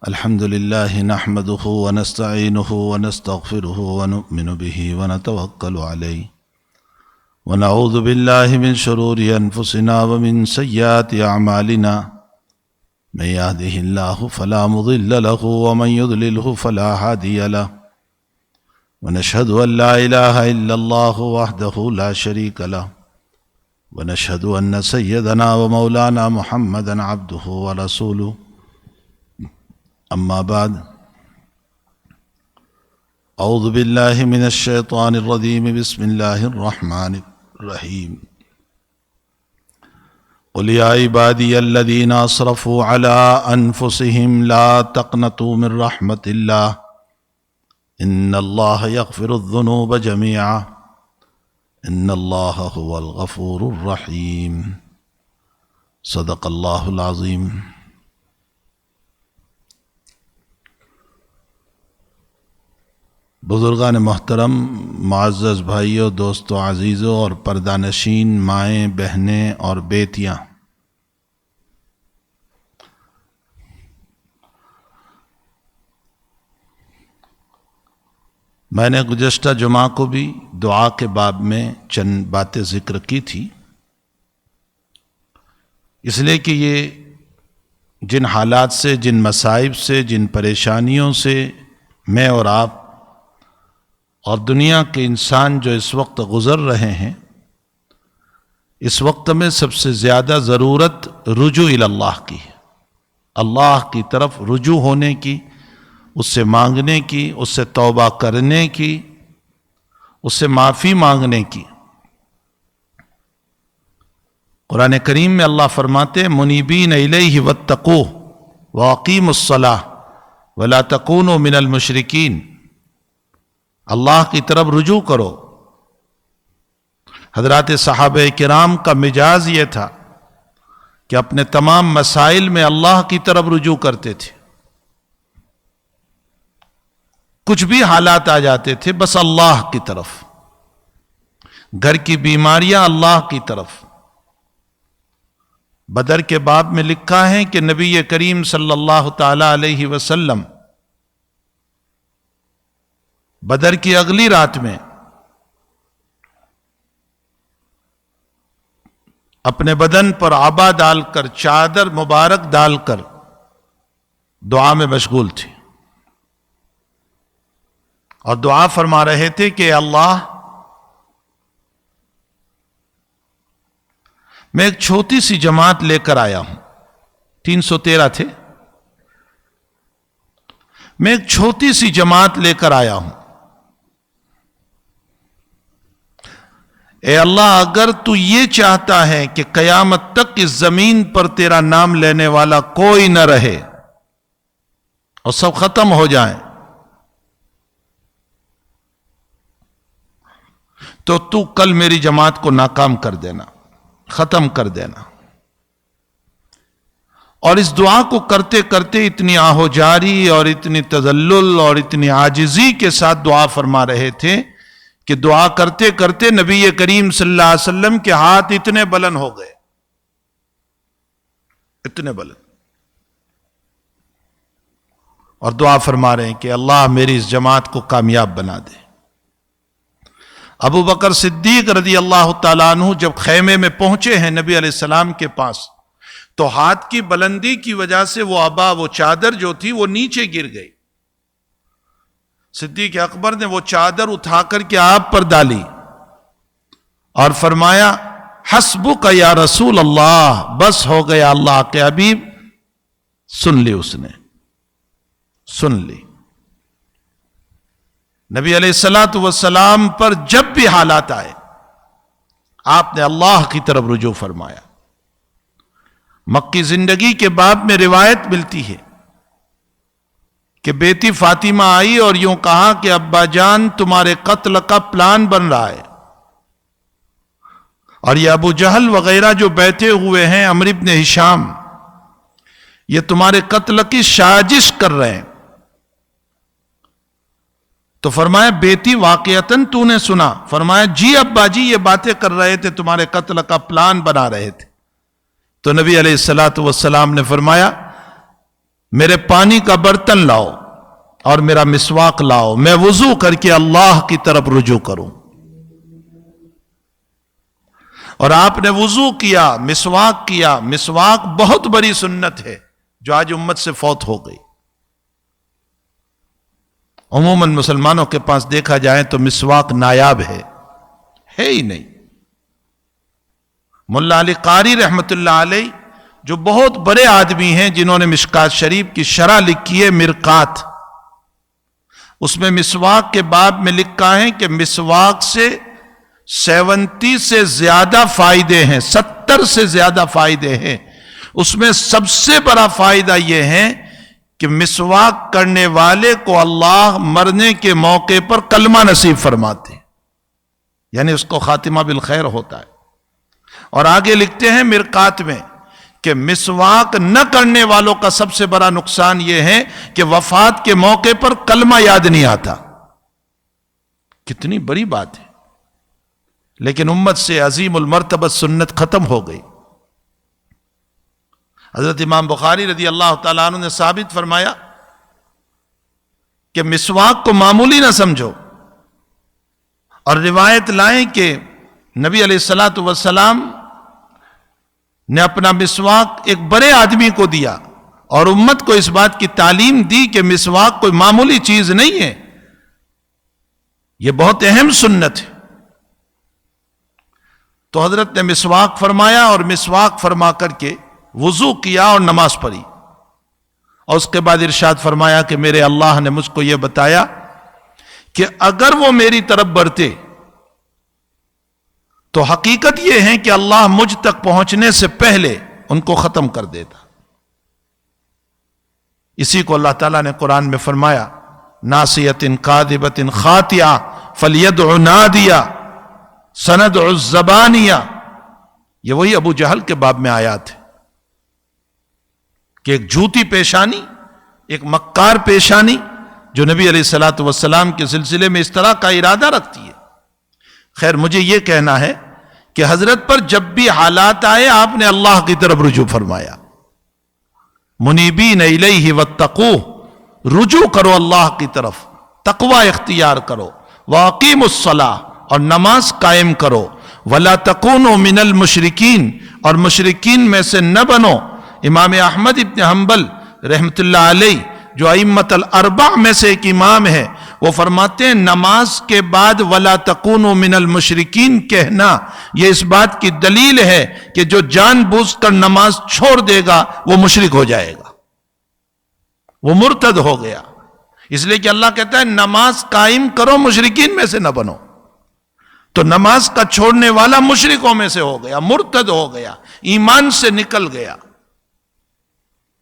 الحمد لله نحمده ونستعينه ونستغفره ونؤمن به ونتوكل عليه ونعوذ بالله من شرور أنفسنا ومن سيئات أعمالنا من يهده الله فلا مضل له ومن يضلله فلا هادي له ونشهد أن لا إله إلا الله وحده لا شريك له ونشهد أن سيدنا ومولانا محمدا عبده ورسوله أما بعد أعوذ بالله من الشيطان الرجيم بسم الله الرحمن الرحيم قل يا عبادي الذين أسرفوا على أنفسهم لا تقنطوا من رحمة الله إن الله يغفر الذنوب جميعا إن الله هو الغفور الرحيم صدق الله العظيم۔ بزرگان محترم، معزز بھائیوں، دوستوں، عزیزوں اور پردہ نشین مائیں، بہنیں اور بیٹیاں، میں نے گزشتہ جمعہ کو بھی دعا کے باب میں چند باتیں ذکر کی تھی، اس لیے کہ یہ جن حالات سے، جن مصائب سے، جن پریشانیوں سے میں اور آپ اور دنیا کے انسان جو اس وقت گزر رہے ہیں، اس وقت میں سب سے زیادہ ضرورت رجوع اللہ کی ہے، اللہ کی طرف رجوع ہونے کی، اس سے مانگنے کی، اس سے توبہ کرنے کی، اس سے معافی مانگنے کی۔ قرآن کریم میں اللہ فرماتے ہیں منیبین الیہ واتقوہ واقیموا الصلاۃ ولا تکونوا من المشرکین، اللہ کی طرف رجوع کرو۔ حضرات صحابہ کرام کا مزاج یہ تھا کہ اپنے تمام مسائل میں اللہ کی طرف رجوع کرتے تھے، کچھ بھی حالات آ جاتے تھے بس اللہ کی طرف، گھر کی بیماریاں اللہ کی طرف۔ بدر کے باب میں لکھا ہے کہ نبی کریم صلی اللہ تعالی علیہ وسلم بدر کی اگلی رات میں اپنے بدن پر عبا ڈال کر، چادر مبارک ڈال کر دعا میں مشغول تھے اور دعا فرما رہے تھے کہ اللہ، میں ایک چھوٹی سی جماعت لے کر آیا ہوں، 313 تھے، میں ایک چھوٹی سی جماعت لے کر آیا ہوں، اے اللہ اگر تو یہ چاہتا ہے کہ قیامت تک اس زمین پر تیرا نام لینے والا کوئی نہ رہے اور سب ختم ہو جائیں، تو کل میری جماعت کو ناکام کر دینا، ختم کر دینا۔ اور اس دعا کو کرتے کرتے اتنی آہوجاری اور اتنی تذلل اور اتنی عاجزی کے ساتھ دعا فرما رہے تھے کہ دعا کرتے کرتے نبی کریم صلی اللہ علیہ وسلم کے ہاتھ اتنے بلند ہو گئے، اتنے بلند، اور دعا فرما رہے ہیں کہ اللہ میری اس جماعت کو کامیاب بنا دے۔ ابو بکر صدیق رضی اللہ تعالیٰ عنہ جب خیمے میں پہنچے ہیں نبی علیہ السلام کے پاس، تو ہاتھ کی بلندی کی وجہ سے وہ عبا، وہ چادر جو تھی وہ نیچے گر گئی۔ صدیق اکبر نے وہ چادر اٹھا کر کے آپ پر ڈالی اور فرمایا حسبک یا رسول اللہ، بس ہو گیا اللہ کے حبیب۔ سن لی، اس نے سن لی۔ نبی علیہ الصلوۃ والسلام پر جب بھی حالات آئے آپ نے اللہ کی طرف رجوع فرمایا۔ مکی زندگی کے باب میں روایت ملتی ہے کہ بیٹی فاطمہ آئی اور یوں کہا کہ ابا جان تمہارے قتل کا پلان بن رہا ہے، اور یہ ابو جہل وغیرہ جو بیٹھے ہوئے ہیں، عمرو بن ہشام، یہ تمہارے قتل کی سازش کر رہے ہیں۔ تو فرمایا بیٹی واقعتاً تو نے سنا؟ فرمایا جی ابا جی، یہ باتیں کر رہے تھے، تمہارے قتل کا پلان بنا رہے تھے۔ تو نبی علیہ الصلوۃ والسلام نے فرمایا میرے پانی کا برتن لاؤ اور میرا مسواک لاؤ، میں وضو کر کے اللہ کی طرف رجوع کروں۔ اور آپ نے وضو کیا، مسواک کیا۔ مسواک بہت بڑی سنت ہے جو آج امت سے فوت ہو گئی۔ عموماً مسلمانوں کے پاس دیکھا جائے تو مسواک نایاب ہے ہی نہیں۔ ملا علی قاری رحمت اللہ علیہ جو بہت بڑے آدمی ہیں، جنہوں نے مشکات شریف کی شرح لکھی ہے مرقات، اس میں مسواک کے باب میں لکھا ہے کہ مسواک سے 70 سے زیادہ فائدے ہیں، 70 سے زیادہ فائدے ہیں۔ اس میں سب سے بڑا فائدہ یہ ہے کہ مسواک کرنے والے کو اللہ مرنے کے موقع پر کلمہ نصیب فرماتے ہیں، یعنی اس کو خاتمہ بالخیر ہوتا ہے۔ اور آگے لکھتے ہیں مرقات میں کہ مسواک نہ کرنے والوں کا سب سے بڑا نقصان یہ ہے کہ وفات کے موقع پر کلمہ یاد نہیں آتا۔ کتنی بڑی بات ہے، لیکن امت سے عظیم المرتبہ سنت ختم ہو گئی۔ حضرت امام بخاری رضی اللہ تعالیٰ عنہ نے ثابت فرمایا کہ مسواک کو معمولی نہ سمجھو، اور روایت لائیں کہ نبی علیہ الصلوۃ والسلام نے اپنا مسواک ایک بڑے آدمی کو دیا اور امت کو اس بات کی تعلیم دی کہ مسواک کوئی معمولی چیز نہیں ہے، یہ بہت اہم سنت ہے۔ تو حضرت نے مسواک فرمایا اور مسواک فرما کر کے وضو کیا اور نماز پڑھی، اور اس کے بعد ارشاد فرمایا کہ میرے اللہ نے مجھ کو یہ بتایا کہ اگر وہ میری طرف بڑھتے تو حقیقت یہ ہے کہ اللہ مجھ تک پہنچنے سے پہلے ان کو ختم کر دیتا۔ اسی کو اللہ تعالیٰ نے قرآن میں فرمایا ناصیۃ کاذبۃ خاطئہ فلیدع نادیہ سندع الزبانیہ، یہ وہی ابو جہل کے باب میں آیات ہے کہ ایک جھوٹی پیشانی، ایک مکار پیشانی جو نبی علیہ الصلوۃ والسلام کے سلسلے میں اس طرح کا ارادہ رکھتی ہے۔ خیر، مجھے یہ کہنا ہے کہ حضرت پر جب بھی حالات آئے آپ نے اللہ کی طرف رجوع فرمایا، منیبین الیہ واتقوہ، رجوع کرو اللہ کی طرف، تقوی اختیار کرو، واقیموا الصلاۃ، اور نماز قائم کرو، ولا تکونوا من المشرکین، اور مشرکین میں سے نہ بنو۔ امام احمد ابن حنبل رحمت اللہ علیہ جو ائمۃ الاربع میں سے ایک امام ہے، وہ فرماتے ہیں نماز کے بعد ولا تکونوا من المشرکین کہنا یہ اس بات کی دلیل ہے کہ جو جان بوجھ کر نماز چھوڑ دے گا وہ مشرک ہو جائے گا، وہ مرتد ہو گیا۔ اس لیے کہ اللہ کہتا ہے نماز قائم کرو، مشرکین میں سے نہ بنو۔ تو نماز کا چھوڑنے والا مشرکوں میں سے ہو گیا، مرتد ہو گیا، ایمان سے نکل گیا۔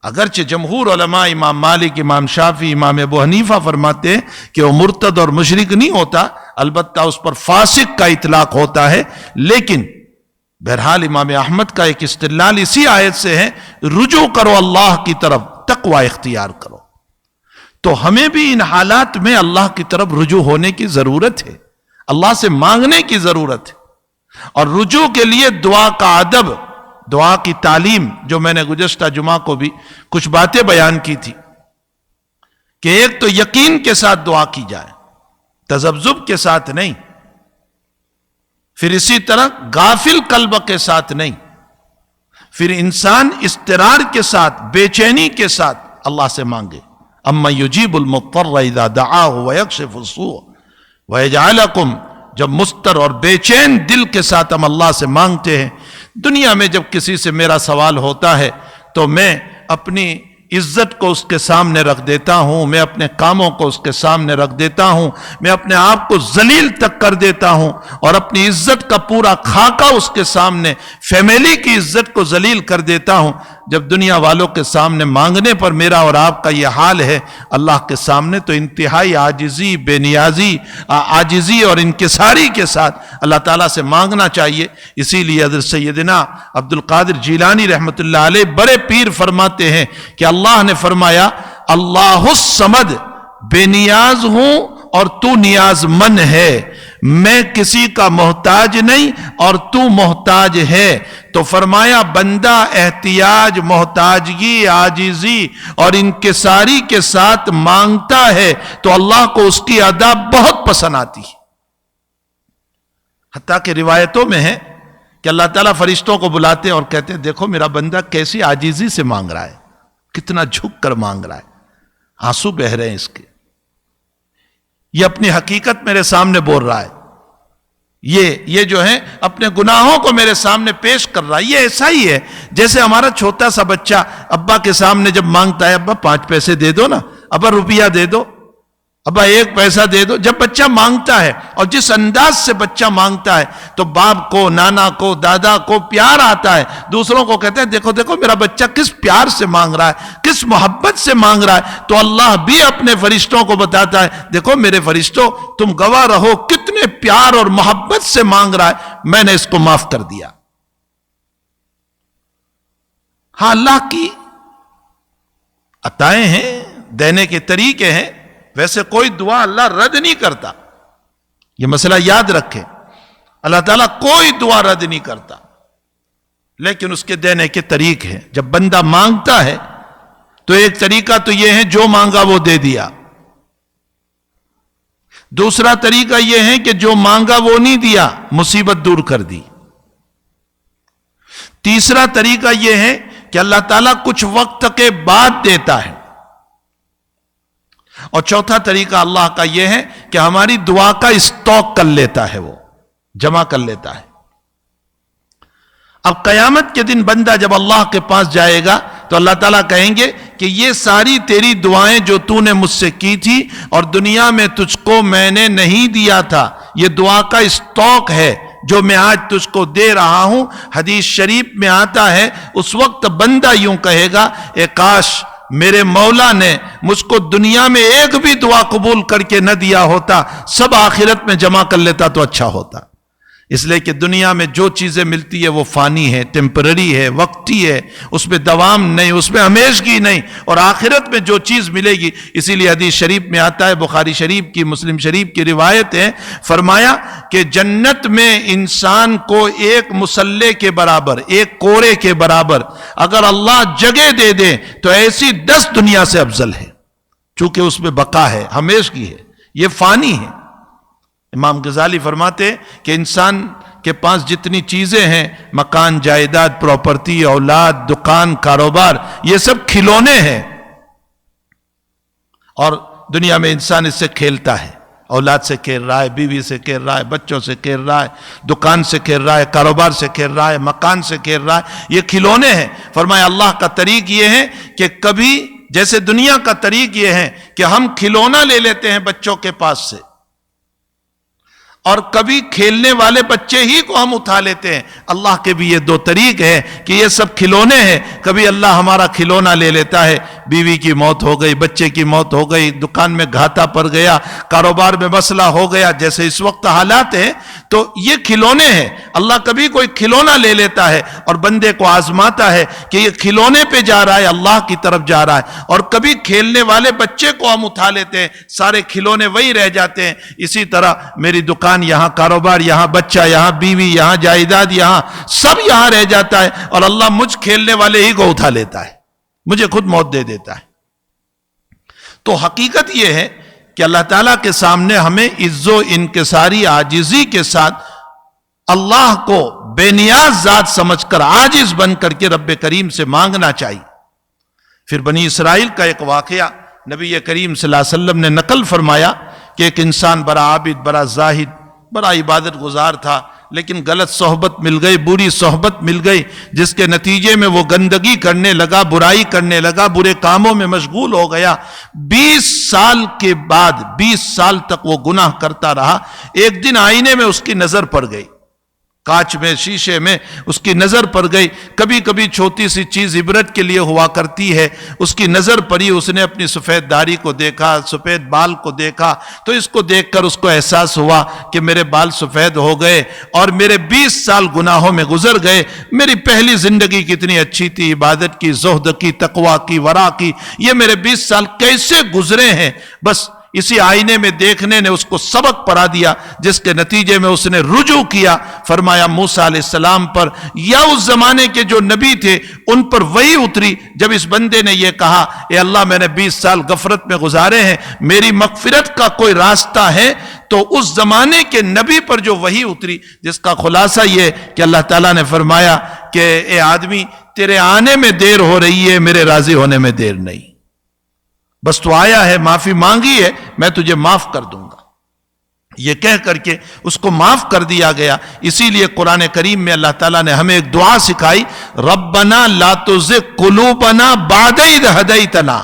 اگرچہ جمہور علماء امام مالک، امام شافعی، امام ابو حنیفہ فرماتے ہیں کہ وہ مرتد اور مشرک نہیں ہوتا، البتہ اس پر فاسق کا اطلاق ہوتا ہے، لیکن بہرحال امام احمد کا ایک استدلال اسی آیت سے ہے رجوع کرو اللہ کی طرف، تقوی اختیار کرو۔ تو ہمیں بھی ان حالات میں اللہ کی طرف رجوع ہونے کی ضرورت ہے، اللہ سے مانگنے کی ضرورت ہے، اور رجوع کے لیے دعا کا ادب، دعا کی تعلیم، جو میں نے گزشتہ جمعہ کو بھی کچھ باتیں بیان کی تھی کہ ایک تو یقین کے ساتھ دعا کی جائے، تذبذب کے ساتھ نہیں، پھر اسی طرح غافل قلب کے ساتھ نہیں، پھر انسان اضطرار کے ساتھ، بے چینی کے ساتھ اللہ سے مانگے۔ اَمَّن يُجِيبُ الْمُضْطَرَّ إِذَا دَعَاهُ وَيَكْشِفُ السُّوءَ وَيَجْعَلَكُمْ، جب مضطر اور بے چین دل کے ساتھ ہم اللہ سے مانگتے ہیں۔ دنیا میں جب کسی سے میرا سوال ہوتا ہے تو میں اپنی عزت کو اس کے سامنے رکھ دیتا ہوں، میں اپنے کاموں کو اس کے سامنے رکھ دیتا ہوں، میں اپنے آپ کو ذلیل تک کر دیتا ہوں، اور اپنی عزت کا پورا خاکہ اس کے سامنے، فیملی کی عزت کو ذلیل کر دیتا ہوں۔ جب دنیا والوں کے سامنے مانگنے پر میرا اور آپ کا یہ حال ہے، اللہ کے سامنے تو انتہائی عاجزی، بے نیازی، عاجزی اور انکساری کے ساتھ اللہ تعالیٰ سے مانگنا چاہیے۔ اسی لیے حضرت سیدنا عبد القادر جیلانی رحمت اللہ علیہ بڑے پیر فرماتے ہیں کہ اللہ نے فرمایا اللہ الصمد، بے نیاز ہوں اور تو نیاز من ہے، میں کسی کا محتاج نہیں اور تو محتاج ہے۔ تو فرمایا بندہ احتیاج، محتاجگی، عاجزی اور انکساری کے ساتھ مانگتا ہے تو اللہ کو اس کی ادا بہت پسند آتی ہے۔ حتیٰ کہ روایتوں میں ہے کہ اللہ تعالیٰ فرشتوں کو بلاتے ہیں اور کہتے ہیں دیکھو میرا بندہ کیسی عاجزی سے مانگ رہا ہے، کتنا جھک کر مانگ رہا ہے، آنسو بہ رہے ہیں اس کے، یہ اپنی حقیقت میرے سامنے بول رہا ہے، یہ جو ہے اپنے گناہوں کو میرے سامنے پیش کر رہا ہے۔ یہ ایسا ہی ہے جیسے ہمارا چھوٹا سا بچہ ابا کے سامنے جب مانگتا ہے، ابا 5 پیسے دے دو نا، ابا روپیہ دے دو، ابا 1 پیسہ دے دو۔ جب بچہ مانگتا ہے اور جس انداز سے بچہ مانگتا ہے تو باپ کو، نانا کو، دادا کو پیار آتا ہے، دوسروں کو کہتے ہیں دیکھو دیکھو میرا بچہ کس پیار سے مانگ رہا ہے، کس محبت سے مانگ رہا ہے۔ تو اللہ بھی اپنے فرشتوں کو بتاتا ہے دیکھو میرے فرشتوں تم گواہ رہو کتنے پیار اور محبت سے مانگ رہا ہے، میں نے اس کو معاف کر دیا۔ ہاں اللہ کی عطائیں ہیں، دینے کے طریقے ہیں، ویسے کوئی دعا اللہ رد نہیں کرتا، یہ مسئلہ یاد رکھیں، اللہ تعالیٰ کوئی دعا رد نہیں کرتا، لیکن اس کے دینے کے طریقے ہیں۔ جب بندہ مانگتا ہے تو ایک طریقہ تو یہ ہے جو مانگا وہ دے دیا، دوسرا طریقہ یہ ہے کہ جو مانگا وہ نہیں دیا، مصیبت دور کر دی، تیسرا طریقہ یہ ہے کہ اللہ تعالیٰ کچھ وقت کے بعد دیتا ہے، اور چوتھا طریقہ اللہ کا یہ ہے کہ ہماری دعا کا اسٹاک کر لیتا ہے، وہ جمع کر لیتا ہے۔ اب قیامت کے دن بندہ جب اللہ کے پاس جائے گا تو اللہ تعالیٰ کہیں گے کہ یہ ساری تیری دعائیں جو تو نے مجھ سے کی تھی اور دنیا میں تجھ کو میں نے نہیں دیا تھا، یہ دعا کا اسٹاک ہے جو میں آج تجھ کو دے رہا ہوں۔ حدیث شریف میں آتا ہے اس وقت بندہ یوں کہے گا اے کاش میرے مولا نے مجھ کو دنیا میں ایک بھی دعا قبول کر کے نہ دیا ہوتا، سب آخرت میں جمع کر لیتا تو اچھا ہوتا۔ اس لیے کہ دنیا میں جو چیزیں ملتی ہے وہ فانی ہے، ٹیمپرری ہے، وقتی ہے، اس میں دوام نہیں، اس میں ہمیشگی نہیں، اور آخرت میں جو چیز ملے گی، اسی لیے حدیث شریف میں آتا ہے، بخاری شریف کی، مسلم شریف کی روایت ہے، فرمایا کہ جنت میں انسان کو ایک مسلح کے برابر، ایک کوڑے کے برابر اگر اللہ جگہ دے دے تو ایسی 10 دنیا سے افضل ہے، چونکہ اس میں بقا ہے، ہمیشگی ہے، یہ فانی ہے۔ امام غزالی فرماتے کہ انسان کے پاس جتنی چیزیں ہیں، مکان، جائیداد، پراپرٹی، اولاد، دکان، کاروبار، یہ سب کھلونے ہیں، اور دنیا میں انسان اس سے کھیلتا ہے، اولاد سے کھیل رہا ہے، بیوی سے کھیل رہا ہے، بچوں سے کھیل رہا ہے، دکان سے کھیل رہا ہے، کاروبار سے کھیل رہا ہے، مکان سے کھیل رہا ہے، یہ کھلونے ہیں۔ فرمایا اللہ کا طریق یہ ہے کہ کبھی جیسے دنیا کا طریق یہ ہے کہ ہم کھلونا لے لیتے ہیں بچوں کے پاس سے، اور کبھی کھیلنے والے بچے ہی کو ہم اٹھا لیتے ہیں۔ اللہ کے بھی یہ 2 طریق ہے کہ یہ سب کھلونے ہیں، کبھی اللہ ہمارا کھلونا لے لیتا ہے، بیوی کی موت ہو گئی، بچے کی موت ہو گئی، دکان میں گھاٹا پڑ گیا، کاروبار میں مسئلہ ہو گیا، جیسے اس وقت حالات ہیں، تو یہ کھلونے ہیں۔ اللہ کبھی کوئی کھلونا لے لیتا ہے اور بندے کو آزماتا ہے کہ یہ کھلونے پہ جا رہا ہے، اللہ کی طرف جا رہا ہے، اور کبھی کھیلنے والے بچے کو ہم اٹھا لیتے ہیں، سارے کھلونے وہی رہ جاتے ہیں۔ اسی طرح میری دکان یہاں، کاروبار یہاں، بچہ یہاں، بیوی یہاں، جائیداد یہاں، سب یہاں رہ جاتا ہے، اور اللہ مجھ کھیلنے والے ہی کو اٹھا لیتا ہے، مجھے خود موت دے دیتا ہے۔ تو حقیقت یہ ہے کہ اللہ تعالیٰ کے سامنے ہمیں عز و انکساری، عاجزی کے ساتھ اللہ کو بے نیاز ذات سمجھ کر، عاجز بن کر کے رب کریم سے مانگنا چاہیے۔ پھر بنی اسرائیل کا ایک واقعہ نبی کریم صلی اللہ علیہ وسلم نے نقل فرمایا کہ ایک انسان بڑا عابد، بڑا زاہد، بڑا عبادت گزار تھا، لیکن غلط صحبت مل گئی، بری صحبت مل گئی، جس کے نتیجے میں وہ گندگی کرنے لگا، برائی کرنے لگا، برے کاموں میں مشغول ہو گیا۔ 20 سال کے بعد، 20 سال تک وہ گناہ کرتا رہا۔ ایک دن آئینے میں اس کی نظر پڑ گئی، کانچ میں، شیشے میں اس کی نظر پڑ گئی۔ کبھی کبھی چھوٹی سی چیز عبرت کے لیے ہوا کرتی ہے، اس کی نظر پڑی، اس نے اپنی سفید داڑھی کو دیکھا، سفید بال کو دیکھا، تو اس کو دیکھ کر اس کو احساس ہوا کہ میرے بال سفید ہو گئے اور میرے 20 سال گناہوں میں گزر گئے۔ میری پہلی زندگی کتنی اچھی تھی، عبادت کی، زہد کی، تقوی کی، ورع کی، یہ میرے 20 سال کیسے گزرے ہیں۔ بس اسی آئینے میں دیکھنے نے اس کو سبق پڑھا دیا، جس کے نتیجے میں اس نے رجوع کیا۔ فرمایا موسیٰ علیہ السلام پر یا اس زمانے کے جو نبی تھے ان پر وہی اتری جب اس بندے نے یہ کہا، اے اللہ میں نے 20 سال غفلت میں گزارے ہیں، میری مغفرت کا کوئی راستہ ہے؟ تو اس زمانے کے نبی پر جو وحی اتری، جس کا خلاصہ یہ کہ اللہ تعالیٰ نے فرمایا کہ اے آدمی تیرے آنے میں دیر ہو رہی ہے، میرے راضی ہونے میں دیر نہیں، بس تو آیا ہے، معافی مانگی ہے، میں تجھے معاف کر دوں گا۔ یہ کہہ کر کے اس کو معاف کر دیا گیا۔ اسی لیے قرآن کریم میں اللہ تعالیٰ نے ہمیں ایک دعا سکھائی، ربنا لا تزغ قلوبنا بعد اذ ہدیتنا،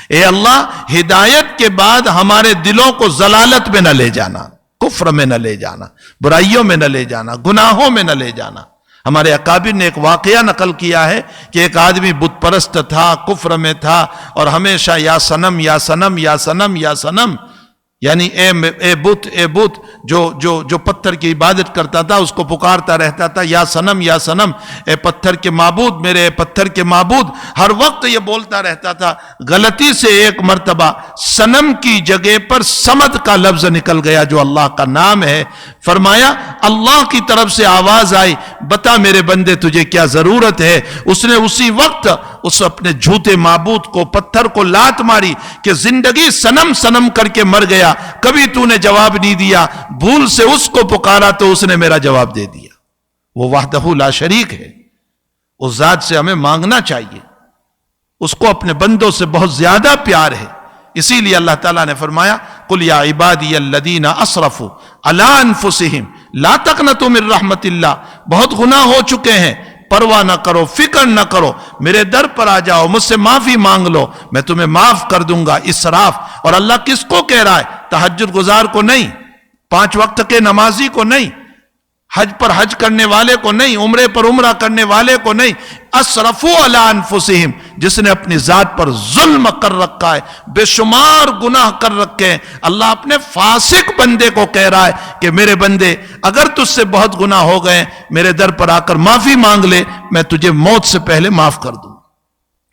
اے اللہ ہدایت کے بعد ہمارے دلوں کو ضلالت میں نہ لے جانا، کفر میں نہ لے جانا، برائیوں میں نہ لے جانا، گناہوں میں نہ لے جانا۔ ہمارے اکابر نے ایک واقعہ نقل کیا ہے کہ ایک آدمی بت پرست تھا، کفر میں تھا، اور ہمیشہ یا صنم یا صنم یا صنم یا صنم، یعنی اے بت جو پتھر کی عبادت کرتا تھا اس کو پکارتا رہتا تھا، یا صنم اے پتھر کے معبود، میرے اے پتھر کے معبود، ہر وقت یہ بولتا رہتا تھا۔ غلطی سے ایک مرتبہ صنم کی جگہ پر صمد کا لفظ نکل گیا جو اللہ کا نام ہے۔ فرمایا اللہ کی طرف سے آواز آئی، بتا میرے بندے تجھے کیا ضرورت ہے؟ اس نے اسی وقت اس اپنے جھوٹے معبود کو، پتھر کو لات ماری کہ زندگی صنم صنم کر کے مر گیا، کبھی تو نے جواب نہیں دیا، بھول سے اس کو پکارا تو اس نے میرا جواب دے دیا۔ وہ وحدہ لا شریک ہے، اس ذات سے ہمیں مانگنا چاہیے، اس کو اپنے بندوں سے بہت زیادہ پیار ہے۔ اسی لیے اللہ تعالیٰ نے فرمایا قل یا عبادی الذین اسرفوا علی انفسہم لا تقنطوا من رحمت اللہ، بہت گناہ ہو چکے ہیں، پرواہ نہ کرو، فکر نہ کرو، میرے در پر آ جاؤ، مجھ سے معافی مانگ لو، میں تمہیں معاف کر دوں گا۔ اسراف، اور اللہ کس کو کہہ رہا ہے؟ تہجد گزار کو نہیں، 5 وقت کے نمازی کو نہیں، حج پر حج کرنے والے کو نہیں، عمرے پر عمرہ کرنے والے کو نہیں، اسرفوا علی انفسہم، جس نے اپنی ذات پر ظلم کر رکھا ہے، بے شمار گناہ کر رکھے ہیں۔ اللہ اپنے فاسق بندے کو کہہ رہا ہے کہ میرے بندے اگر تجھ سے بہت گناہ ہو گئے، میرے در پر آ کر معافی مانگ لے، میں تجھے موت سے پہلے معاف کر دوں،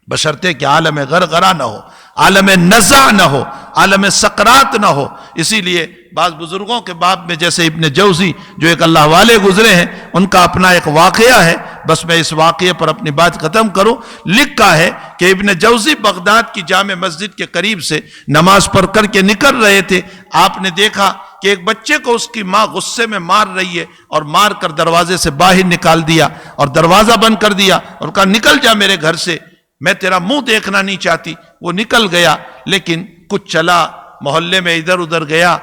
بشرطے کہ عالم غرغرہ نہ ہو، عالم نزع نہ ہو، عالم سکرات نہ ہو۔ اسی لیے بعض بزرگوں کے باب میں جیسے ابن جوزی جو ایک اللہ والے گزرے ہیں، ان کا اپنا ایک واقعہ ہے، بس میں اس واقعے پر اپنی بات ختم کروں۔ لکھا ہے کہ ابن جوزی بغداد کی جامع مسجد کے قریب سے نماز پڑھ کر کے نکل رہے تھے، آپ نے دیکھا کہ ایک بچے کو اس کی ماں غصے میں مار رہی ہے، اور مار کر دروازے سے باہر نکال دیا اور دروازہ بند کر دیا اور کہا نکل جا میرے گھر سے، میں تیرا منہ دیکھنا نہیں چاہتی۔ وہ نکل گیا، لیکن کچھ چلا، محلے میں ادھر ادھر گیا،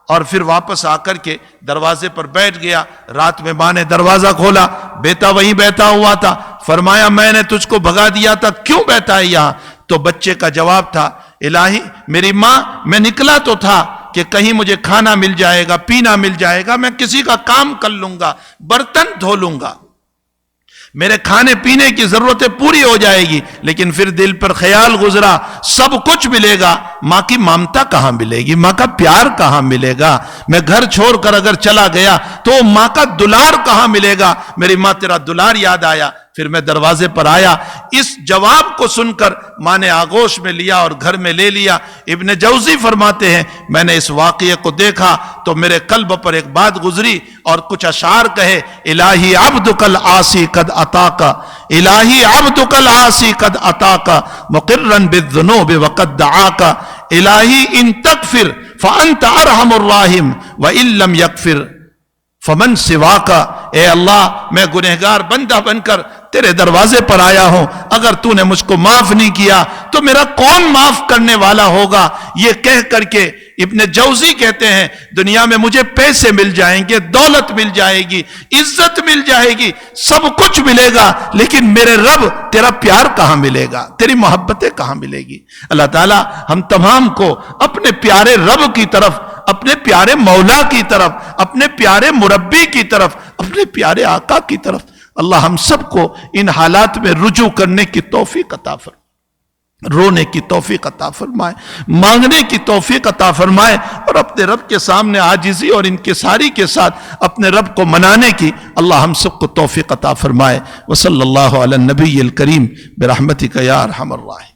اور پھر واپس آ کر کے دروازے پر بیٹھ گیا۔ رات میں ماں نے دروازہ کھولا، بیٹا وہیں بیٹھا ہوا تھا۔ فرمایا میں نے تجھ کو بھگا دیا تھا، کیوں بیٹھا ہے یہاں؟ تو بچے کا جواب تھا، الہی میری ماں، میں نکلا تو تھا کہ کہیں مجھے کھانا مل جائے گا، پینا مل جائے گا، میں کسی کا کام کر لوں گا، برتن دھو لوں گا، میرے کھانے پینے کی ضرورتیں پوری ہو جائے گی، لیکن پھر دل پر خیال گزرا سب کچھ ملے گا، ماں کی ممتا کہاں ملے گی، ماں کا پیار کہاں ملے گا، میں گھر چھوڑ کر اگر چلا گیا تو ماں کا دلار کہاں ملے گا، میری ماں تیرا دلار یاد آیا، پھر میں دروازے پر آیا۔ اس جواب کو سن کر ماں نے آغوش میں لیا اور گھر میں لے لیا۔ ابن جوزی فرماتے ہیں میں نے اس واقعے کو دیکھا تو میرے قلب پر ایک بات گزری اور کچھ اشعار کہے، الہی عبدک العاصی قد اتاکا، الہی عبدک العاصی قد اتاکا مقرا بالذنوب وقد دعاکا، الہی ان تغفر فانت ارحم الراحم وان لم یغفر فمن سواکا، اے اللہ میں گنہگار بندہ بن کر تیرے دروازے پر آیا ہوں، اگر تو نے مجھ کو معاف نہیں کیا تو میرا کون معاف کرنے والا ہوگا؟ یہ کہہ کر کے ابن جوزی کہتے ہیں دنیا میں مجھے پیسے مل جائیں گے، دولت مل جائے گی، عزت مل جائے گی، سب کچھ ملے گا، لیکن میرے رب تیرا پیار کہاں ملے گا، تیری محبتیں کہاں ملے گی؟ اللہ تعالیٰ ہم تمام کو اپنے پیارے رب کی طرف، اپنے پیارے مولا کی طرف، اپنے پیارے مربی کی طرف، اپنے پیارے آقا کی طرف، اللہ ہم سب کو ان حالات میں رجوع کرنے کی توفیق عطا فرمائے، رونے کی توفیق عطا فرمائے، مانگنے کی توفیق عطا فرمائے، اور اپنے رب کے سامنے عاجزی اور انکساری کے ساتھ اپنے رب کو منانے کی اللہ ہم سب کو توفیق عطا فرمائے۔ وصلی اللہ علی النبی الکریم برحمتک یا ارحم الراحمین۔